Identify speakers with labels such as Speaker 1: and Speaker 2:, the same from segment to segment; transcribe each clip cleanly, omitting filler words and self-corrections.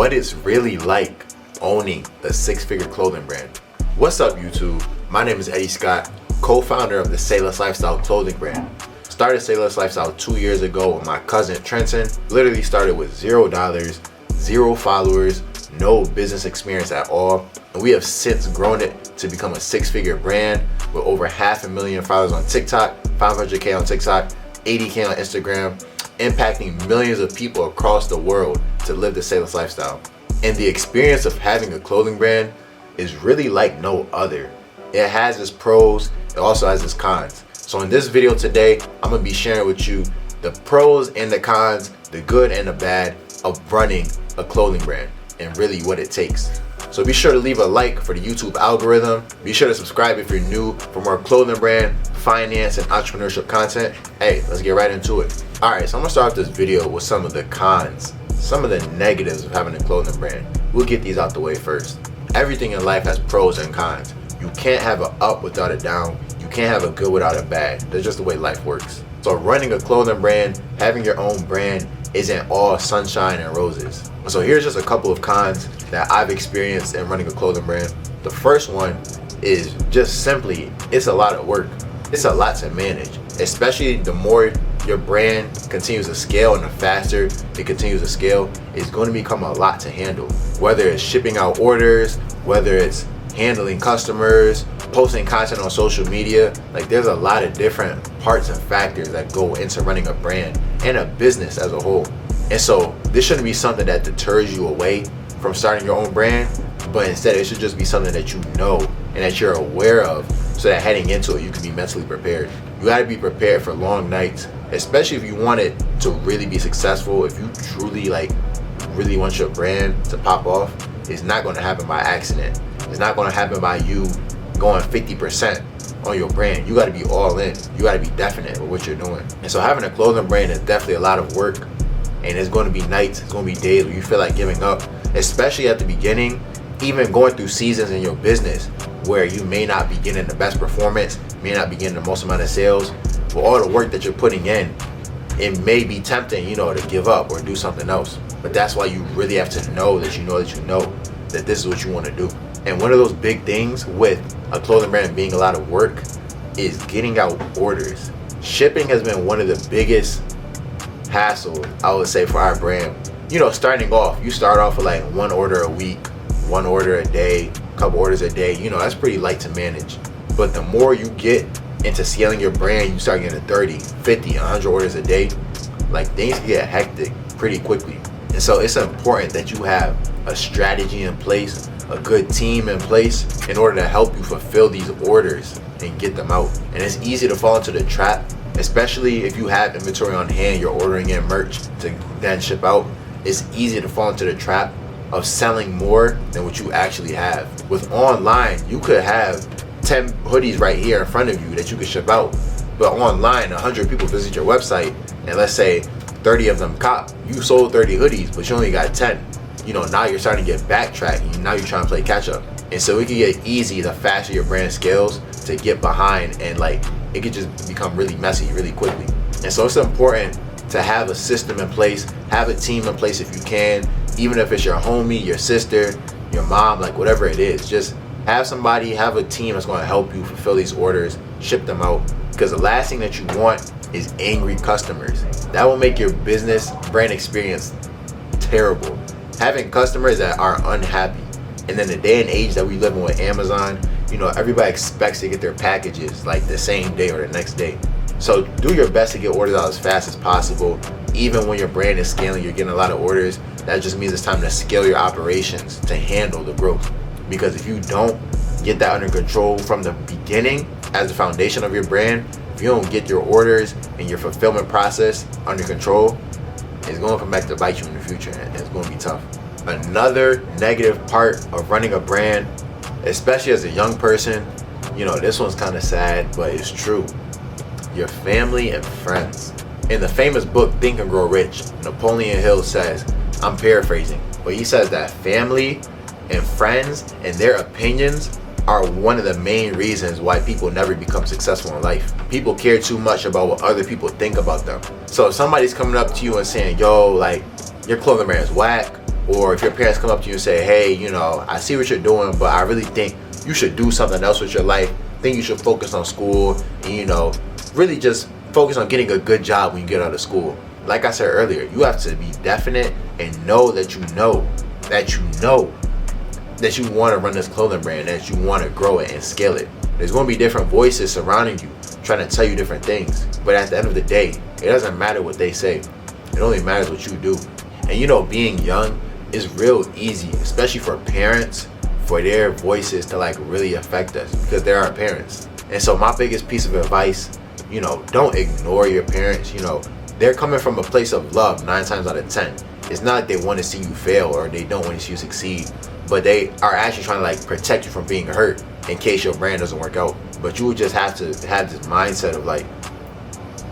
Speaker 1: what it's really like owning a six-figure clothing brand. What's up, YouTube? My name is Eddie Scott, co-founder of the Sayless Lifestyle clothing brand. Started Sayless Lifestyle 2 years ago with my cousin Trenton. Literally started with $0, 0 followers, no business experience at all. And we have since grown it to become a six-figure brand with over 500,000 followers on TikTok, 500K on TikTok, 80K on Instagram, impacting millions of people across the world to live the Sayless lifestyle. And the experience of having a clothing brand is really like no other. It has its pros, it also has its cons. So in this video today, I'm gonna be sharing with you the pros and the cons, the good and the bad of running a clothing brand and really what it takes. So be sure to leave a like for the YouTube algorithm. Be sure to subscribe if you're new for more clothing brand, finance, and entrepreneurship content. Hey, let's get right into it. All right, so I'm gonna start off this video with some of the cons, some of the negatives of having a clothing brand. We'll get these out the way first. Everything in life has pros and cons. You can't have an up without a down. You can't have a good without a bad. That's just the way life works. So running a clothing brand, having your own brand, isn't all sunshine and roses. So here's just a couple of cons that I've experienced in running a clothing brand. The first one is just simply, it's a lot of work. It's a lot to manage, especially the more your brand continues to scale and the faster it continues to scale, it's going to become a lot to handle. Whether it's shipping out orders, whether it's handling customers, posting content on social media, like there's a lot of different parts and factors that go into running a brand and a business as a whole. And so this shouldn't be something that deters you away from starting your own brand, but instead it should just be something that you know and that you're aware of, so that heading into it you can be mentally prepared. You got to be prepared for long nights, especially if you want it to really be successful. If you truly really want your brand to pop off, it's not going to happen by accident. It's not going to happen by you going 50% on your brand. You got to be all in. You got to be definite with what you're doing. And so having a clothing brand is definitely a lot of work, and it's going to be nights, it's going to be days where you feel like giving up, especially at the beginning, even going through seasons in your business where you may not be getting the best performance, may not be getting the most amount of sales. With all the work that you're putting in, it may be tempting, to give up or do something else. But that's why you really have to know that you know that this is what you want to do. And one of those big things with a clothing brand being a lot of work is getting out orders. Shipping has been one of the biggest hassle, I would say, for our brand. Starting off, you start off with like 1 order a week, 1 order a day, couple orders a day. That's pretty light to manage. But the more you get into scaling your brand, you start getting 30, 50, 100 orders a day. Like, things get hectic pretty quickly. And so it's important that you have a strategy in place, a good team in place in order to help you fulfill these orders and get them out. And it's easy to fall into the trap, especially if you have inventory on hand, you're ordering in merch to then ship out. It's easy to fall into the trap of selling more than what you actually have. With online, you could have 10 hoodies right here in front of you that you could ship out, but online 100 people visit your website, and let's say 30 of them cop. You sold 30 hoodies, but you only got 10. Now you're starting to get backtracked, and now you're trying to play catch up. And so it can get easy the faster your brand scales to get behind, and it could just become really messy really quickly. And so it's important to have a system in place, have a team in place if you can, even if it's your homie, your sister, your mom, whatever it is. Just have somebody, have a team that's going to help you fulfill these orders, ship them out. Because the last thing that you want is angry customers. That will make your business brand experience terrible. Having customers that are unhappy. And then the day and age that we live in with Amazon, everybody expects to get their packages the same day or the next day. So do your best to get orders out as fast as possible. Even when your brand is scaling, you're getting a lot of orders. That just means it's time to scale your operations to handle the growth. Because if you don't get that under control from the beginning as the foundation of your brand, if you don't get your orders and your fulfillment process under control, it's going to come back to bite you in the future, and it's going to be tough. Another negative part of running a brand, especially as a young person, this one's kind of sad, but it's true. Your family and friends. In the famous book Think and Grow Rich, Napoleon Hill says, I'm paraphrasing, but he says that family and friends and their opinions are one of the main reasons why people never become successful in life. People care too much about what other people think about them. So if somebody's coming up to you and saying, yo, your clothing brand is whack, Or if your parents come up to you and say, hey, I see what you're doing, but I really think you should do something else with your life. I think you should focus on school and, really just focus on getting a good job when you get out of school. Like I said earlier, you have to be definite and know that you want to run this clothing brand, that you want to grow it and scale it. There's going to be different voices surrounding you trying to tell you different things. But at the end of the day, it doesn't matter what they say. It only matters what you do. And being young is real easy, especially for parents, for their voices to really affect us because they're our parents. And so my biggest piece of advice, don't ignore your parents. They're coming from a place of love 9 times out of 10. It's not like they want to see you fail or they don't want to see you succeed, but they are actually trying to protect you from being hurt in case your brand doesn't work out. But you would just have to have this mindset of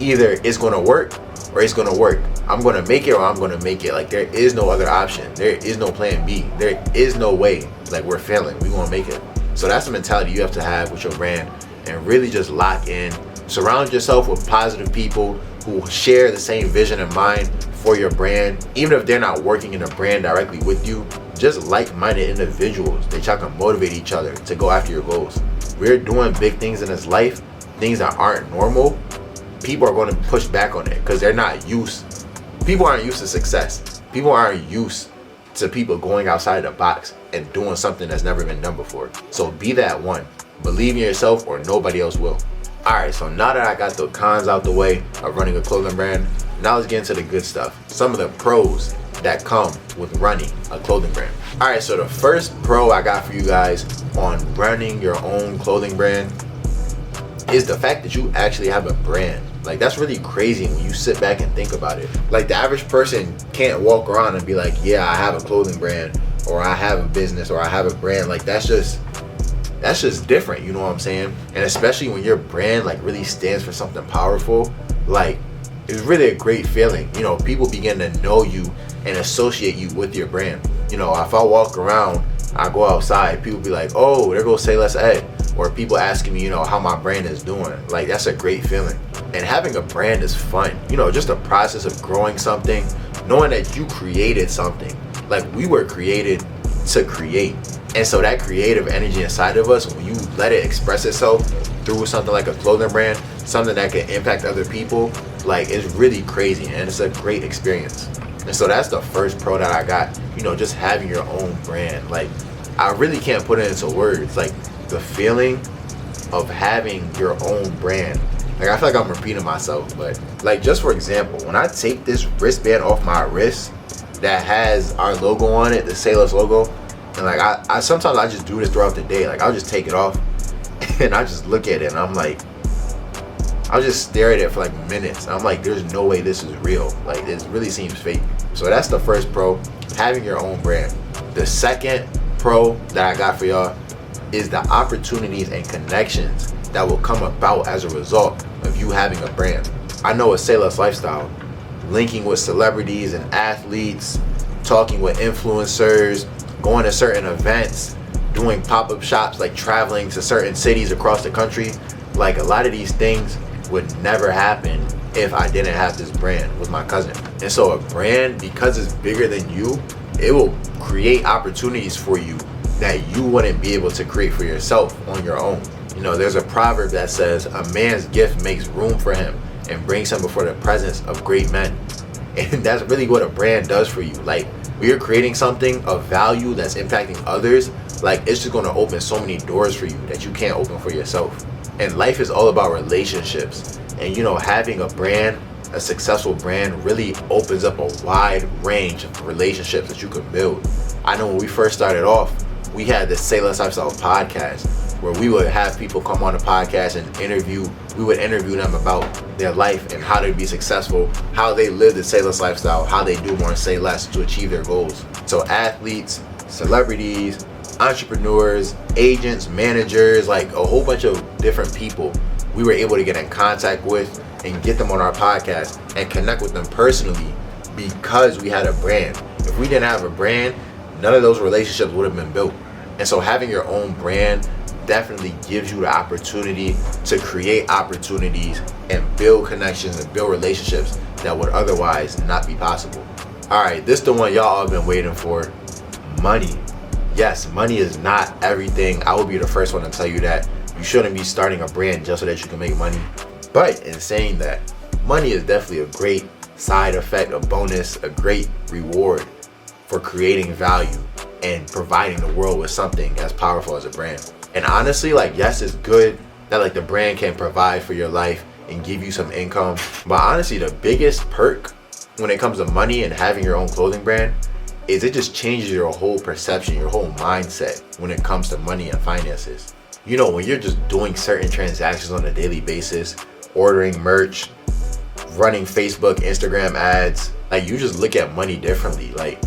Speaker 1: either it's going to work or it's going to work. I'm going to make it or I'm going to make it. There is no other option. There is no plan B. There is no way we're failing. We're going to make it. So that's the mentality you have to have with your brand, and really just lock in. Surround yourself with positive people who share the same vision in mind for your brand. Even if they're not working in a brand directly with you, just like-minded individuals that y'all can motivate each other to go after your goals. We're doing big things in this life, things that aren't normal. People are going to push back on it because they're not used. People aren't used to success. People aren't used to people going outside the box and doing something that's never been done before. So be that one. Believe in yourself or nobody else will. Alright, so now that I got the cons out the way of running a clothing brand, now let's get into the good stuff. Some of the pros that come with running a clothing brand. Alright, so the first pro I got for you guys on running your own clothing brand is the fact that you actually have a brand. That's really crazy when you sit back and think about it. The average person can't walk around and be like, yeah, I have a clothing brand, or I have a business, or I have a brand. That's just different, you know what I'm saying? And especially when your brand really stands for something powerful, it's really a great feeling. People begin to know you and associate you with your brand. If I walk around, I go outside, people be like, oh, there goes Sayless Ed. Or people asking me, how my brand is doing. That's a great feeling. And having a brand is fun. Just the process of growing something, knowing that you created something. We were created to create. And so that creative energy inside of us, when you let it express itself through something like a clothing brand, something that can impact other people, it's really crazy and it's a great experience. And so that's the first pro that I got, just having your own brand. I really can't put it into words. The feeling of having your own brand. I feel like I'm repeating myself, but just for example, when I take this wristband off my wrist that has our logo on it, the Sayless logo, and I sometimes I just do this throughout the day. I'll just take it off and I just look at it and I'll just stare at it for minutes. I'm there's no way this is real. It really seems fake. So that's the first pro, having your own brand. The second pro that I got for y'all is the opportunities and connections that will come about as a result of you having a brand. I know a Sayless Lifestyle, linking with celebrities and athletes, talking with influencers, going to certain events, doing pop-up shops, traveling to certain cities across the country. A lot of these things would never happen if I didn't have this brand with my cousin. And so a brand, because it's bigger than you, it will create opportunities for you that you wouldn't be able to create for yourself on your own. There's a proverb that says, a man's gift makes room for him and brings him before the presence of great men. And that's really what a brand does for you. When you're creating something of value that's impacting others, it's just going to open so many doors for you that you can't open for yourself. And life is all about relationships. And having a brand, a successful brand, really opens up a wide range of relationships that you can build. I know when we first started off, we had the Sayless Lifestyle podcast where we would have people come on the podcast and we would interview them about their life and how to be successful, how they live the Sayless lifestyle, how they do more and say less to achieve their goals. So athletes, celebrities, entrepreneurs, agents, managers, a whole bunch of different people we were able to get in contact with and get them on our podcast and connect with them personally because we had a brand. If we didn't have a brand, none of those relationships would have been built. And so having your own brand definitely gives you the opportunity to create opportunities and build connections and build relationships that would otherwise not be possible. All right, this the one y'all have been waiting for. Money. Yes, money is not everything. I will be the first one to tell you that. You shouldn't be starting a brand just so that you can make money. But in saying that, money is definitely a great side effect, a bonus, a great reward for creating value and providing the world with something as powerful as a brand. And honestly, like, yes, it's good that like the brand can provide for your life and give you some income. But honestly, the biggest perk when it comes to money and having your own clothing brand is it just changes your whole perception, your whole mindset when it comes to money and finances. You know, when you're just doing certain transactions on a daily basis, ordering merch, running Facebook, Instagram ads, like you just look at money differently. Like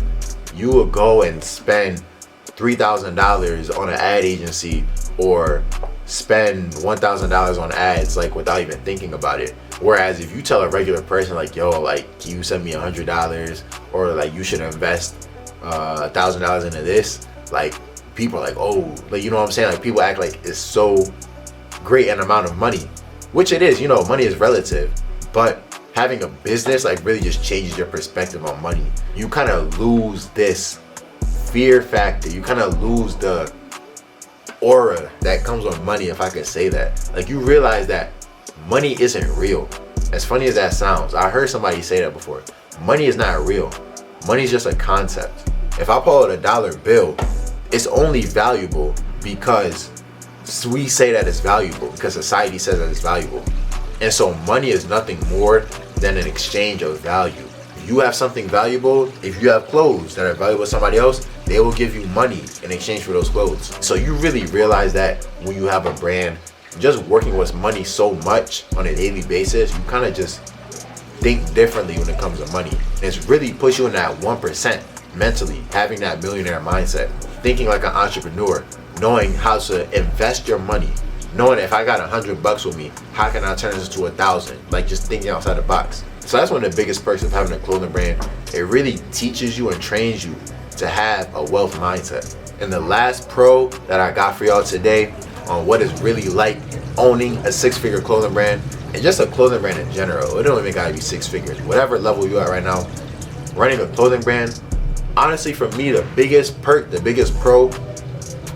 Speaker 1: you will go and spend $3,000 on an ad agency or spend $1,000 on ads like without even thinking about it. Whereas if you tell a regular person like, yo, like, can you send me $100 or like you should invest $1,000 into this, like people are like, oh, like, you know what I'm saying? Like people act like it's so great an amount of money, which it is. You know, money is relative, but having a business like really just changes your perspective on money. You kind of lose this fear factor. You kind of lose the aura that comes with money, if I could say that. Like you realize that money isn't real. As funny as that sounds, I heard somebody say that before. Money is not real. Money is just a concept. If I pull out a dollar bill, it's only valuable because we say that it's valuable, because society says that it's valuable. And so money is nothing more than an exchange of value. If you have something valuable, if you have clothes that are valuable to somebody else, they will give you money in exchange for those clothes. So you really realize that when you have a brand, just working with money so much on a daily basis, you kind of just think differently when it comes to money. And it's really puts you in that 1% mentally, having that millionaire mindset, thinking like an entrepreneur, knowing how to invest your money, knowing if I got $100 with me, how can I turn this into 1,000? Like just thinking outside the box. So that's one of the biggest perks of having a clothing brand. It really teaches you and trains you to have a wealth mindset. And the last pro that I got for y'all today on what it's really like owning a six-figure clothing brand, and just a clothing brand in general. It don't even gotta be six figures. Whatever level you at right now, running a clothing brand, honestly for me, the biggest perk, the biggest pro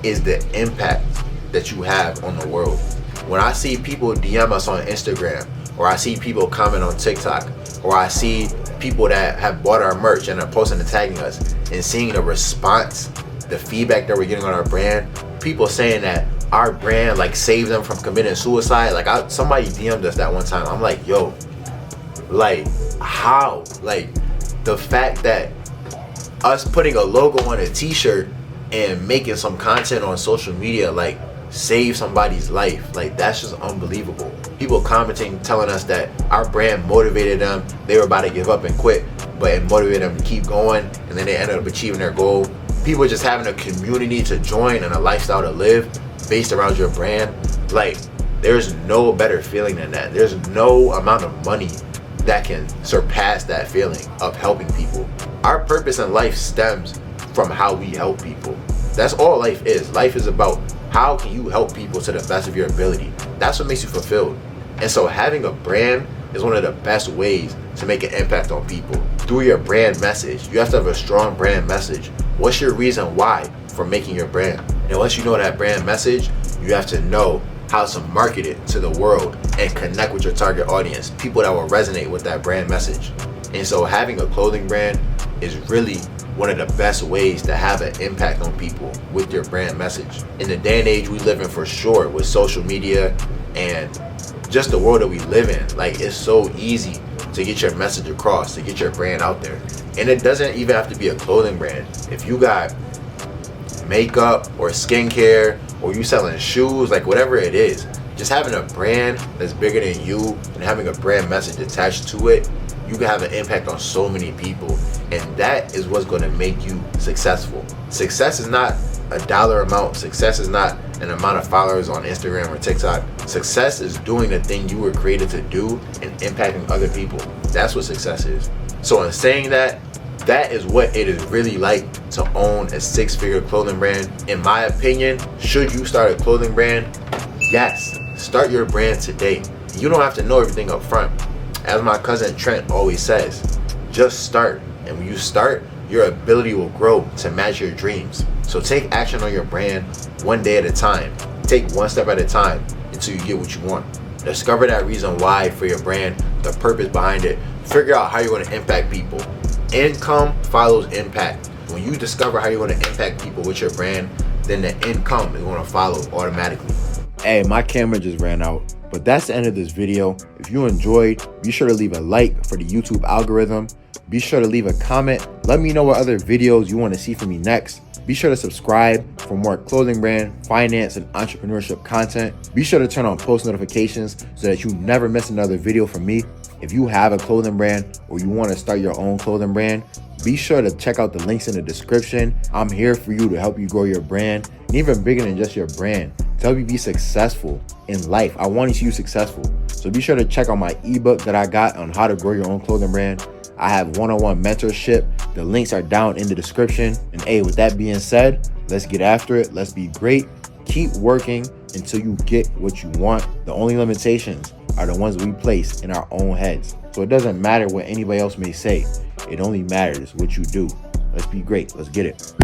Speaker 1: is the impact that you have on the world. When I see people DM us on Instagram, or I see people comment on TikTok, or I see people that have bought our merch and are posting and tagging us, and seeing the response, the feedback that we're getting on our brand, people saying that our brand like saved them from committing suicide. Like somebody DM'd us that one time. I'm like, yo, like how? Like the fact that us putting a logo on a t-shirt and making some content on social media like save somebody's life, like that's just unbelievable. People commenting telling us that our brand motivated them, they were about to give up and quit, but it motivated them to keep going, and then they ended up achieving their goal. People just having a community to join and a lifestyle to live based around your brand. Like there's no better feeling than that. There's no amount of money that can surpass that feeling of helping people. Our purpose in life stems from how we help people. That's all life is. Life is about how can you help people to the best of your ability. That's what makes you fulfilled. And so having a brand is one of the best ways to make an impact on people. Through your brand message, you have to have a strong brand message. What's your reason why for making your brand? And once you know that brand message, you have to know how to market it to the world and connect with your target audience, people that will resonate with that brand message. And so having a clothing brand is really one of the best ways to have an impact on people with your brand message. In the day and age we live in, for sure, with social media and just the world that we live in, like it's so easy to get your message across, to get your brand out there. And it doesn't even have to be a clothing brand. If you got makeup or skincare, or you selling shoes, like whatever it is, just having a brand that's bigger than you and having a brand message attached to it, you can have an impact on so many people. And that is what's going to make you successful. Success is not a dollar amount. Success is not an amount of followers on Instagram or TikTok. Success is doing the thing you were created to do and impacting other people. That's what success is. So in saying that, that is what it is really like to own a six-figure clothing brand. In my opinion, should you start a clothing brand? Yes, start your brand today. You don't have to know everything up front. As my cousin Trent always says, just start. And when you start, your ability will grow to match your dreams. So take action on your brand one day at a time. Take one step at a time until you get what you want. Discover that reason why for your brand, the purpose behind it. Figure out how you're going to impact people. Income follows impact. When you discover how you're going to impact people with your brand, then the income is going to follow automatically. Hey, my camera just ran out, but that's the end of this video. If you enjoyed, be sure to leave a like for the YouTube algorithm. Be sure to leave a comment. Let me know what other videos you want to see from me next. Be sure to subscribe for more clothing brand, finance, and entrepreneurship content. Be sure to turn on post notifications so that you never miss another video from me. If you have a clothing brand or you want to start your own clothing brand, be sure to check out the links in the description. I'm here for you to help you grow your brand, and even bigger than just your brand, to help you be successful in life. I want to see you successful. So be sure to check out my ebook that I got on how to grow your own clothing brand. I have one-on-one mentorship. The links are down in the description. And hey, with that being said, let's get after it. Let's be great. Keep working until you get what you want. The only limitations are the ones we place in our own heads. So it doesn't matter what anybody else may say. It only matters what you do. Let's be great. Let's get it.